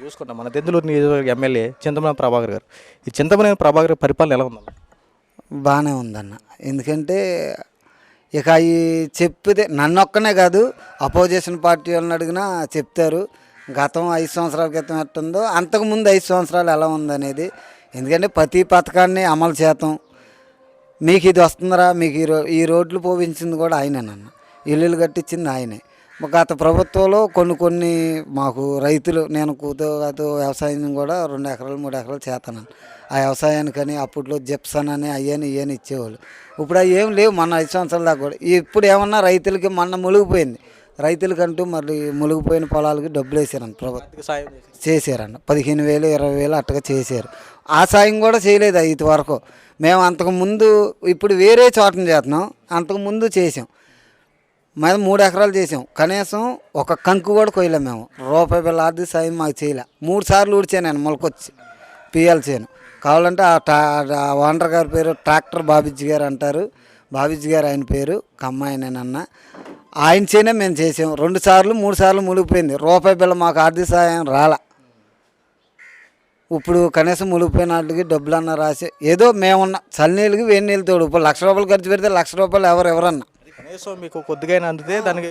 చూసుకున్నాం మన దెందులూరు నియోజకవర్గ ఎమ్మెల్యే చింతమనేని ప్రభాకర్ గారు. ఈ చింతమనేని ప్రభాకర్ పరిపాలన ఎలా ఉందన్న? బాగానే ఉందన్న. ఎందుకంటే ఇక అవి చెప్పితే నన్నొక్కనే కాదు, అపోజిషన్ పార్టీ వాళ్ళని అడిగినా చెప్తారు. గతం 5 సంవత్సరాల క్రితం ఎట్టుందో అంతకుముందు 5 సంవత్సరాలు ఎలా ఉందనేది. ఎందుకంటే ప్రతి పథకాన్ని అమలు చేస్తాం. మీకు ఇది వస్తుందిరా, మీకు ఈ రోడ్లు పోవించింది కూడా ఆయనేనన్న, ఇల్లులు కట్టించింది ఆయనే. గత ప్రభుత్వంలో కొన్ని మాకు రైతులు, నేను కూతురు వ్యవసాయం కూడా 2 ఎకరాలు 3 ఎకరాలు చేస్తాను. ఆ వ్యవసాయానికని అప్పట్లో జిప్సన్ అని అయ్యని ఇవని ఇచ్చేవాళ్ళు. ఇప్పుడు అవి ఏం లేవు. మొన్న 5 సంవత్సరాల దాకా కూడా ఇప్పుడు ఏమన్నా రైతులకి మొన్న మునిగిపోయింది. రైతులకంటూ మరి మునిగిపోయిన పొలాలకి డబ్బులు వేసారంట ప్రభుత్వం, సాయం చేశారంట. 15,000 20,000 అట్టగా చేశారు. ఆ సాయం కూడా చేయలేదు ఇది వరకు. మేము అంతకుముందు ఇప్పుడు వేరే చోటన చేస్తున్నాం, అంతకుముందు చేసాం. మేము 3 ఎకరాలు చేసాం. కనీసం ఒక కంకు కూడా కొయ్యలేము మేము. రూపాయి బిళ్ళ ఆర్థిక సాయం మాకు చేయలే. 3 సార్లు ఊడ్చాను నేను మొలకొచ్చి పిఎల్చేను. కావాలంటే ఆ ఓనర్ గారి పేరు ట్రాక్టర్ బాబిజ్జి గారు అంటారు. బాబిజ్జి గారు ఆయన పేరు, కమ్మాయనేనన్న. ఆయన చేనే మేము చేసాం. 2 సార్లు 3 సార్లు మునిగిపోయింది. రూపాయి బిళ్ళ మాకు ఆర్థిక సాయం రాలా. ఇప్పుడు కనీసం మునిగిపోయిన వాటికి డబ్బులన్నా రాసి ఏదో మేమున్న చల్లనీళ్ళకి వేడి నీళ్ళు తోడు. ఇప్పుడు ₹1,00,000 ఖర్చు పెడితే ₹1,00,000 ఎవరన్నా కనీసం మీకు కొద్దిగా అందితే దానికి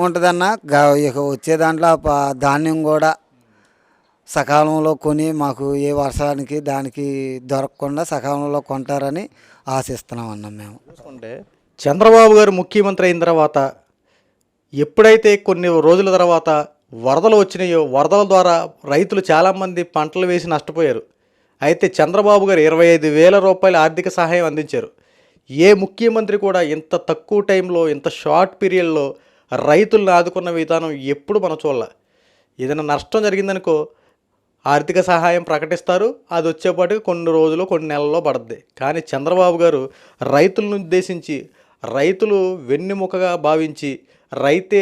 ఉంటుందన్న. ఇక వచ్చే దాంట్లో ధాన్యం కూడా సకాలంలో కొని మాకు ఏ వర్షానికి దానికి దొరకకుండా సకాలంలో కొంటారని ఆశిస్తున్నాం అన్న. మేము చూసుకుంటే చంద్రబాబు గారు ముఖ్యమంత్రి అయిన తర్వాత ఎప్పుడైతే కొన్ని రోజుల తర్వాత వరదలు వచ్చినాయో, వరదల ద్వారా రైతులు చాలామంది పంటలు వేసి నష్టపోయారు. అయితే చంద్రబాబు గారు ₹25,000 ఆర్థిక సహాయం అందించారు. ఏ ముఖ్యమంత్రి కూడా ఇంత తక్కువ టైంలో, ఇంత షార్ట్ పీరియడ్లో రైతులను ఆదుకున్న విధానం ఎప్పుడు మనం చూడాల. ఏదైనా నష్టం జరిగిందనుకో ఆర్థిక సహాయం ప్రకటిస్తారు, అది వచ్చేపాటికి కొన్ని రోజులు కొన్ని నెలల్లో పడుద్ది. కానీ చంద్రబాబు గారు రైతులను ఉద్దేశించి, రైతులు వెన్నెముకగా భావించి, రైతే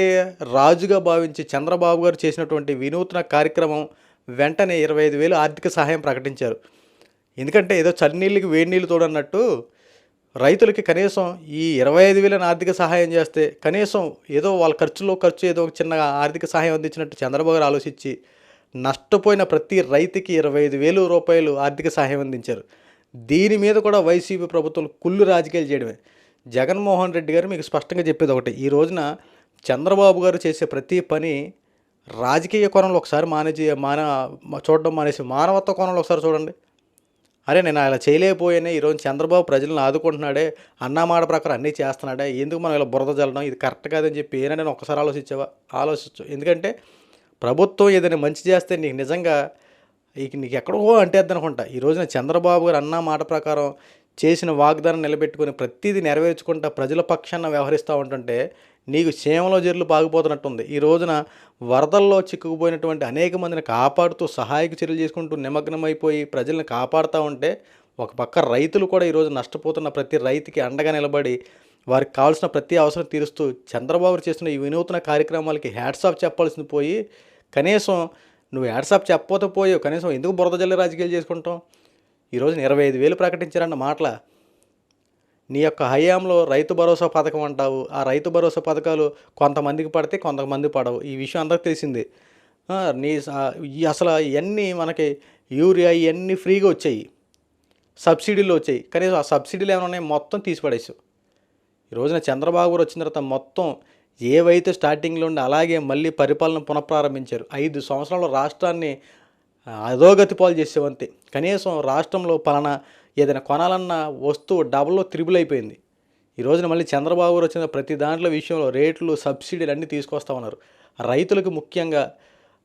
రాజుగా భావించి చంద్రబాబు గారు చేసినటువంటి వినూత్న కార్యక్రమం వెంటనే 25,000 ఆర్థిక సహాయం ప్రకటించారు. ఎందుకంటే ఏదో చన్నీళ్ళకి వేడి నీళ్ళు తోడన్నట్టు రైతులకి కనీసం ఈ 25,000 ఆర్థిక సహాయం చేస్తే కనీసం ఏదో వాళ్ళ ఖర్చు ఏదో ఒక చిన్న ఆర్థిక సహాయం అందించినట్టు చంద్రబాబు గారు ఆలోచించి నష్టపోయిన ప్రతి రైతుకి ₹25,000 ఆర్థిక సహాయం అందించారు. దీని మీద కూడా వైసీపీ ప్రభుత్వం కుళ్ళు రాజకీయాలు చేయడమే. జగన్మోహన్ రెడ్డి గారు మీకు స్పష్టంగా చెప్పేది ఒకటి, ఈ రోజున చంద్రబాబు గారు చేసే ప్రతి పని రాజకీయ కోణంలో ఒకసారి చూడడం మానేసి మానవత్వ కోణంలో ఒకసారి చూడండి. అరే నేను అలా చేయలేకపోయానే, ఈరోజు చంద్రబాబు ప్రజలను ఆదుకుంటున్నాడే, అన్నమాట ప్రకారం అన్నీ చేస్తున్నాడే, ఎందుకు మనం ఇలా బురద జల్లడం, ఇది కరెక్ట్ కాదని చెప్పి ఏనైనా ఒక్కసారి ఆలోచించు. ఎందుకంటే ప్రభుత్వం ఏదైనా మంచి చేస్తే నీకు నిజంగా నీకు ఎక్కడో అంటేద్ది అనుకుంటా. ఈ రోజున చంద్రబాబు గారు అన్న మాట ప్రకారం చేసిన వాగ్దానం నిలబెట్టుకుని ప్రతిదీ నెరవేర్చుకుంటా ప్రజల పక్షాన వ్యవహరిస్తూ ఉంటుంటే నీకు క్షేమంలో జర్లు పాగిపోతున్నట్టుంది. ఈ రోజున వరదల్లో చిక్కుకుపోయినటువంటి అనేక మందిని కాపాడుతూ సహాయక చర్యలు చేసుకుంటూ నిమగ్నమైపోయి ప్రజల్ని కాపాడుతూ ఉంటే ఒక పక్క రైతులు కూడా ఈరోజు నష్టపోతున్న ప్రతి రైతుకి అండగా నిలబడి వారికి కావాల్సిన ప్రతి అవసరం తీరుస్తూ చంద్రబాబు చేస్తున్న ఈ వినూత్న కార్యక్రమాలకి హ్యాట్స్ ఆఫ్ చెప్పాల్సింది పోయి కనీసం నువ్వు హ్యాట్స్ ఆఫ్ చెప్పకపోతే పోయావు, కనీసం ఎందుకు బురద జల్లి రాజకీయాలు చేసుకుంటాం. ఈరోజు 25,000 ప్రకటించారన్న మాటల నీ యొక్క హయాంలో రైతు భరోసా పథకం అంటావు. ఆ రైతు భరోసా పథకాలు కొంతమందికి పడితే కొంతమంది పడవు, ఈ విషయం అందరికీ తెలిసింది. అసలు ఇవన్నీ మనకి యూరియా ఇవన్నీ ఫ్రీగా వచ్చాయి, సబ్సిడీలు వచ్చాయి. కనీసం ఆ సబ్సిడీలు ఏమైనా ఉన్నాయి మొత్తం తీసి పడేసావు. ఈ రోజున చంద్రబాబు గారు వచ్చిన తర్వాత మొత్తం ఏవైతే స్టార్టింగ్లో ఉండి అలాగే మళ్ళీ పరిపాలన పునఃప్రారంభించారు. 5 సంవత్సరాల్లో రాష్ట్రాన్ని అధోగతి పాలు చేసేవంతే. కనీసం రాష్ట్రంలో పలానా ఏదైనా కొనాలన్న వస్తువు డబుల్ త్రిబుల్ అయిపోయింది. ఈ రోజున మళ్ళీ చంద్రబాబు గారు వచ్చిన ప్రతి దాంట్లో విషయంలో రేట్లు సబ్సిడీలు అన్నీ తీసుకొస్తా ఉన్నారు. రైతులకు ముఖ్యంగా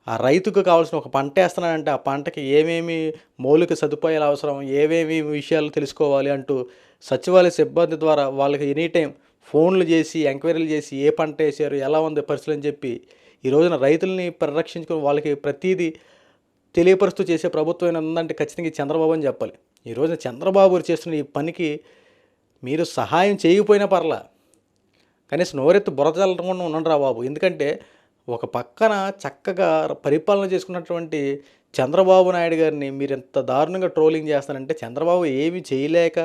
ఆ రైతుకు కావాల్సిన ఒక పంట వేస్తున్నాడంటే ఆ పంటకి ఏమేమి మౌలిక సదుపాయాలు అవసరం, ఏమేమి విషయాలు తెలుసుకోవాలి అంటూ సచివాలయ సిబ్బంది ద్వారా వాళ్ళకి ఎనీ టైం ఫోన్లు చేసి ఎంక్వైరీలు చేసి ఏ పంట వేసారు, ఎలా ఉంది పరిస్థితులు అని చెప్పి ఈ రోజున రైతుల్ని పరిరక్షించుకుని వాళ్ళకి ప్రతీదీ తెలియపరుస్తూ చేసే ప్రభుత్వం ఉందంటే ఖచ్చితంగా చంద్రబాబు అని చెప్పాలి. ఈ రోజున చంద్రబాబు గారు చేస్తున్న ఈ పనికి మీరు సహాయం చేయకపోయినా పర్లా, కనీసం నోరెత్తి బురద చల్లకుండా ఉండండి రా బాబు. ఎందుకంటే ఒక పక్కన చక్కగా పరిపాలన చేసుకున్నటువంటి చంద్రబాబు నాయుడు గారిని మీరు ఎంత దారుణంగా ట్రోలింగ్ చేస్తారంటే చంద్రబాబు ఏమీ చేయలేక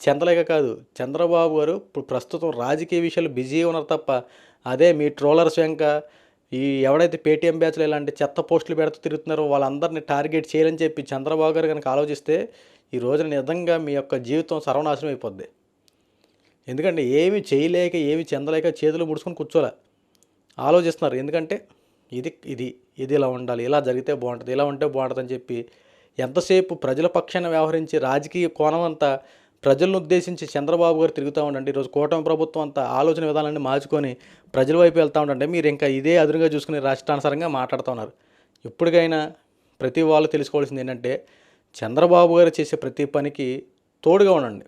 చెందలేక కాదు, చంద్రబాబు గారు ఇప్పుడు ప్రస్తుతం రాజకీయ విషయాలు బిజీగా ఉన్నారు తప్ప అదే మీ ట్రోలర్స్ వెంక ఈ ఎవడైతే పేటీఎం బ్యాచ్లు ఇలాంటి చెత్త పోస్టులు పెడుతూ తిరుగుతున్నారో వాళ్ళందరినీ టార్గెట్ చేయాలని చెప్పి చంద్రబాబు గారు కనుక ఆలోచిస్తే ఈ రోజున నిజంగా మీ యొక్క జీవితం సర్వనాశనం అయిపోద్ది. ఎందుకంటే ఏమి చేయలేక ఏమి చెందలేక చేతులు ముడుచుకొని కూర్చోలే, ఆలోచిస్తున్నారు. ఎందుకంటే ఇది ఇది ఇది ఇలా ఉండాలి, ఇలా జరిగితే బాగుంటుంది, ఇలా ఉంటే బాగుంటుంది అని చెప్పి ఎంతసేపు ప్రజల పక్షాన వ్యవహరించి రాజకీయ కోణం అంతా ప్రజలను ఉద్దేశించి చంద్రబాబు గారు తిరుగుతూ ఉండండి. ఈరోజు కూటమి ప్రభుత్వం అంతా ఆలోచన విధానాన్ని మార్చుకొని ప్రజల వైపు వెళ్తూ ఉండండి. మీరు ఇంకా ఇదే అదునుగా చూసుకుని రాష్ట్రానుసారంగా మాట్లాడుతూ ఉన్నారు. ఇప్పటికైనా ప్రతి వాళ్ళు తెలుసుకోవాల్సింది ఏంటంటే చంద్రబాబు గారు చేసే ప్రతి పనికి తోడుగా ఉండండి.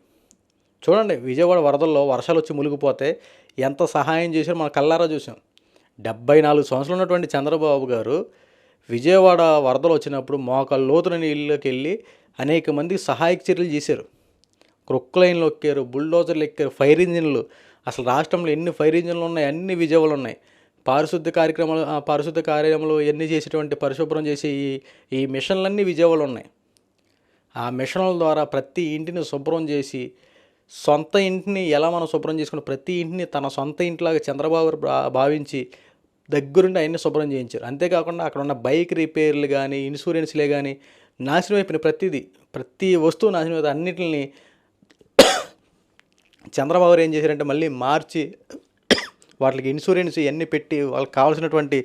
చూడండి, విజయవాడ వరదల్లో వర్షాలు వచ్చి మునిగిపోతే ఎంత సహాయం చేశారో మనం కళ్ళారా చూసాం. 74 సంవత్సరాలు ఉన్నటువంటి చంద్రబాబు గారు విజయవాడ వరదలు వచ్చినప్పుడు మోకాళ్ళ లోతున నీళ్ళకి వెళ్ళి అనేక మందికి సహాయక చర్యలు చేశారు. క్రొక్లైన్లు ఎక్కారు, బుల్డోజర్లు ఎక్కారు, ఫైర్ ఇంజిన్లు. అసలు రాష్ట్రంలో ఎన్ని ఫైర్ ఇంజిన్లు ఉన్నాయి, అన్ని విజయవాడలో ఉన్నాయి. పారిశుద్ధ కార్యక్రమాలు ఎన్ని చేసేటువంటి పరిశుభ్రం చేసే ఈ మిషన్లన్నీ విజయవాడలో ఉన్నాయి. ఆ మిషన్ల ద్వారా ప్రతి ఇంటిని శుభ్రం చేసి సొంత ఇంటిని ఎలా మనం శుభ్రం చేసుకుని ప్రతి ఇంటిని తన సొంత ఇంటిలాగా చంద్రబాబు భావించి దగ్గరుండి అవన్నీ శుభ్రం చేయించారు. అంతేకాకుండా అక్కడ ఉన్న బైక్ రిపేర్లు కానీ ఇన్సూరెన్స్లే కానీ నాశనం అయిపోయిన ప్రతి వస్తువు నాశనం అయిపోయి అన్నిటిని చంద్రబాబు గారు ఏం చేశారంటే మళ్ళీ మార్చి వాటికి ఇన్సూరెన్స్ ఇవన్నీ పెట్టి వాళ్ళకి కావాల్సినటువంటి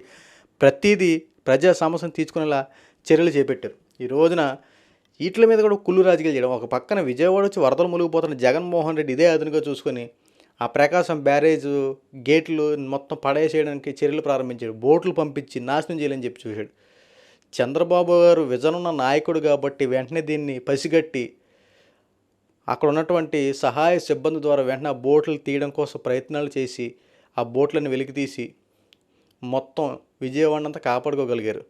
ప్రతిదీ ప్రజా సమస్యను తీర్చుకునేలా చర్యలు చేపట్టారు. ఈ రోజున వీటి మీద కూడా కుళ్ళు రాజకీయాలు చేయడం. ఒక పక్కన విజయవాడ వచ్చి వరదలు మునిగిపోతున్న జగన్మోహన్ రెడ్డి ఇదే అదునుగా చూసుకొని ఆ ప్రకాశం బ్యారేజ్ గేట్లు మొత్తం పడేసేయడానికి చర్యలు ప్రారంభించాడు. బోట్లు పంపించి నాశనం చేయాలని చెప్పి చూశాడు. చంద్రబాబు గారు విజనున్న నాయకుడు కాబట్టి వెంటనే దీన్ని పసిగట్టి అక్కడ ఉన్నటువంటి సహాయ సిబ్బంది ద్వారా వెంటనే ఆ బోట్లు తీయడం కోసం ప్రయత్నాలు చేసి ఆ బోట్లను వెలికితీసి మొత్తం విజయవాడనంతా కాపాడుకోగలిగారు.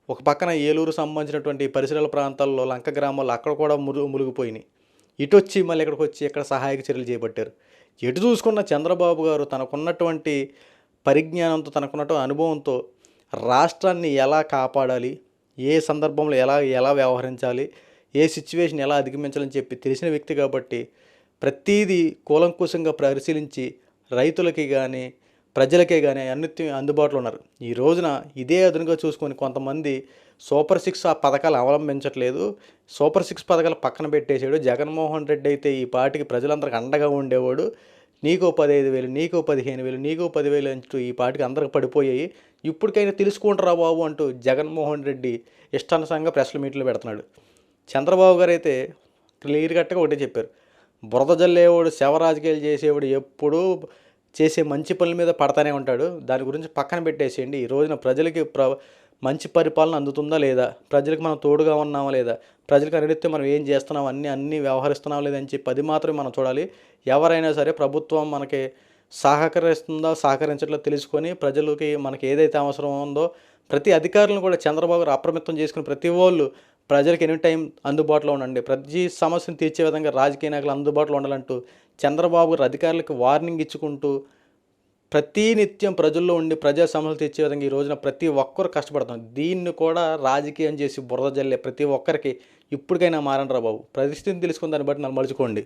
ఒక పక్కన ఏలూరు సంబంధించినటువంటి పరిసరాల ప్రాంతాల్లో లంక గ్రామాల్లో అక్కడ కూడా మునిగిపోయినాయి. ఇటు వచ్చి మళ్ళీ ఇక్కడికి వచ్చి ఇక్కడ సహాయక చర్యలు చేపట్టారు. ఎటు చూసుకున్న చంద్రబాబు గారు తనకున్నటువంటి పరిజ్ఞానంతో తనకున్నటువంటి అనుభవంతో రాష్ట్రాన్ని ఎలా కాపాడాలి, ఏ సందర్భంలో ఎలా వ్యవహరించాలి, ఏ సిచ్యువేషన్ ఎలా అధిగమించాలని చెప్పి తెలిసిన వ్యక్తి కాబట్టి ప్రతీదీ కూలంకుశంగా పరిశీలించి రైతులకి కానీ ప్రజలకే కానీ అన్నిత్యం అందుబాటులో ఉన్నారు. ఈ రోజున ఇదే అదునుగా చూసుకొని కొంతమంది సూపర్ 6 ఆ పథకాలు అవలంబించట్లేదు. సూపర్ 6 పథకాలు పక్కన పెట్టేశాడు. జగన్మోహన్ రెడ్డి అయితే ఈ పార్టీకి ప్రజలందరికీ అండగా ఉండేవాడు. నీకో 15,000, నీకో 15,000, నీకో 10,000 అంటూ ఈ పార్టీకి అందరికి పడిపోయాయి. ఇప్పటికైనా తెలుసుకుంటారా బాబు అంటూ జగన్మోహన్ రెడ్డి ఇష్టానుసారంగా ప్రెస్ మీట్లు పెడుతున్నాడు. చంద్రబాబు గారు అయితే క్లియర్ కట్గా ఒకటే చెప్పారు, బురద జల్లేవాడు శవ రాజకీయాలు చేసేవాడు ఎప్పుడూ చేసే మంచి పనుల మీద పడతానే ఉంటాడు. దాని గురించి పక్కన పెట్టేసేయండి. ఈ రోజున ప్రజలకి మంచి పరిపాలన అందుతుందా లేదా, ప్రజలకు మనం తోడుగా ఉన్నామా లేదా, ప్రజలకు అనిడితే మనం ఏం చేస్తున్నాం అన్నీ వ్యవహరిస్తున్నాం లేదని చెప్పి అది మాత్రమే మనం చూడాలి. ఎవరైనా సరే ప్రభుత్వం మనకి సహకరించట్లేదు తెలుసుకొని ప్రజలకి మనకి ఏదైతే అవసరం ఉందో ప్రతి అధికారులను కూడా చంద్రబాబు గారు అప్రమత్తం చేసుకుని ప్రతి వాళ్ళు ప్రజలకు ఎనీ టైం అందుబాటులో ఉండండి, ప్రతి సమస్యను తీర్చే విధంగా రాజకీయ నాయకులు అందుబాటులో ఉండాలంటూ చంద్రబాబు గారు అధికారులకు వార్నింగ్ ఇచ్చుకుంటూ ప్రతినిత్యం ప్రజల్లో ఉండి ప్రజా సమస్యలు తీర్చే విధంగా ఈ రోజున ప్రతి ఒక్కరు కష్టపడుతున్నారు. దీన్ని కూడా రాజకీయం చేసి బురద జల్లే ప్రతి ఒక్కరికి ఇప్పటికైనా మారండి రా బాబు. పరిస్థితిని తెలుసుకుని దాన్ని బట్టి నన్ను మలుచుకోండి.